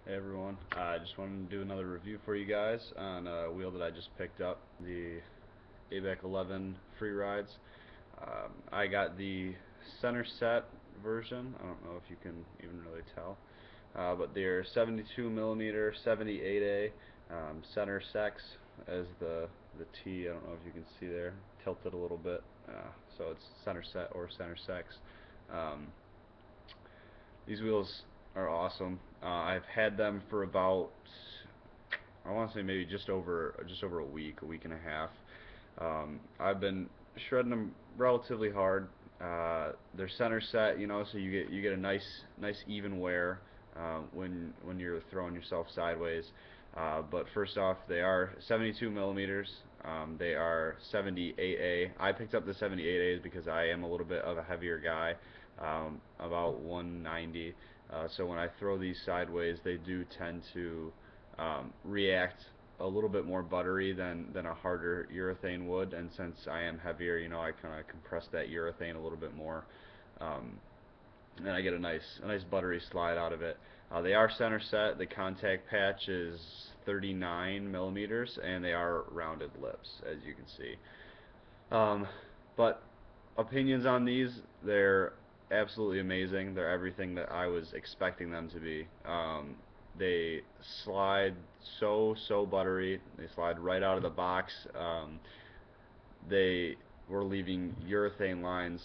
Hey everyone, I just wanted to do another review for you guys on a wheel that I just picked up, the Abec11 Freerides. I got the Centerset version. I don't know if you can even really tell, but they're 72 millimeter 78A Centersex as the T. I don't know if you can see there, tilted a little bit. So it's Centerset or Centersex. Um, these wheels are awesome. I've had them for about, I want to say maybe just over a week and a half. I've been shredding them relatively hard. They're center set, so you get a nice even wear when you're throwing yourself sideways. But first off, they are 72 millimeters. They are 78A. I picked up the 78As because I am a little bit of a heavier guy, about 190. So when I throw these sideways, they do tend to react a little bit more buttery than a harder urethane would, and since I am heavier, I kind of compress that urethane a little bit more, um, and I get a nice buttery slide out of it. They are center set. The contact patch is 39 millimeters, and they are rounded lips, as you can see. But opinions on these, they're absolutely amazing. They're everything that I was expecting them to be. They slide so buttery. They slide right out of the box. They were leaving urethane lines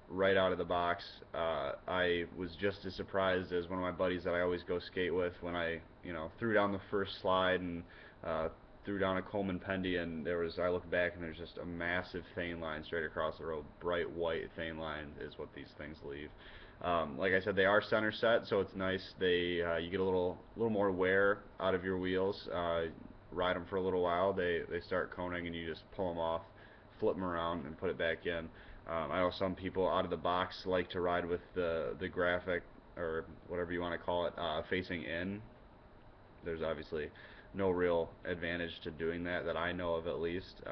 right out of the box. I was just as surprised as one of my buddies that I always go skate with when I, threw down the first slide and uh, threw down a Coleman Pendy, and I look back and there's just a massive thane line straight across the road. Bright white thane line is what these things leave. Like I said, they are center set, so it's nice. You get a little more wear out of your wheels. Ride them for a little while. They start coning, and you just pull them off, flip them around, and put it back in. I know some people out of the box like to ride with the graphic, or whatever you want to call it, facing in. There's obviously no real advantage to doing that I know of, at least.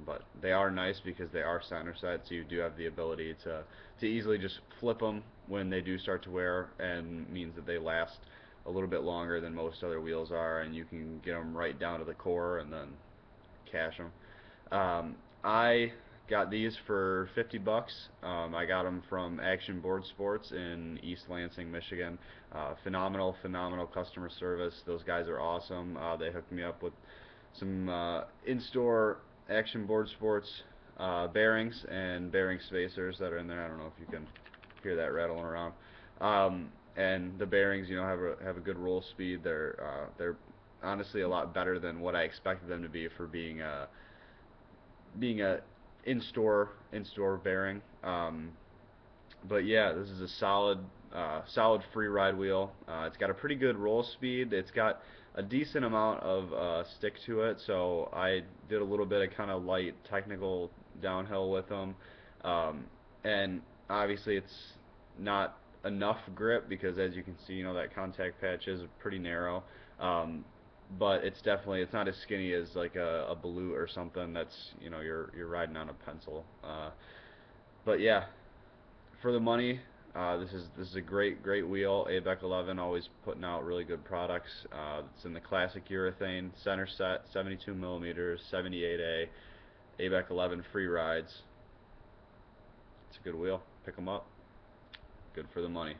But they are nice because they are center set, so you do have the ability to easily just flip them when they do start to wear, and means that they last a little bit longer than most other wheels are, and you can get them right down to the core and then cash them. I got these for 50 bucks. I got them from Action Board Sports in East Lansing, Michigan. Phenomenal customer service. Those guys are awesome. They hooked me up with some in-store Action Board Sports bearings and bearing spacers that are in there. I don't know if you can hear that rattling around. And the bearings, have a good roll speed. They're honestly a lot better than what I expected them to be for being a in-store bearing. But yeah, this is a solid free ride wheel. It's got a pretty good roll speed. It's got a decent amount of stick to it, so I did a little bit of kind of light technical downhill with them. And obviously it's not enough grip because, as you can see, that contact patch is pretty narrow. But it's not as skinny as like a Balut or something that's, you're riding on a pencil. But yeah, for the money, this is a great wheel. Abec11 always putting out really good products. It's in the classic urethane center set, 72 millimeters, 78A, Abec11 Freerides. It's a good wheel. Pick them up. Good for the money.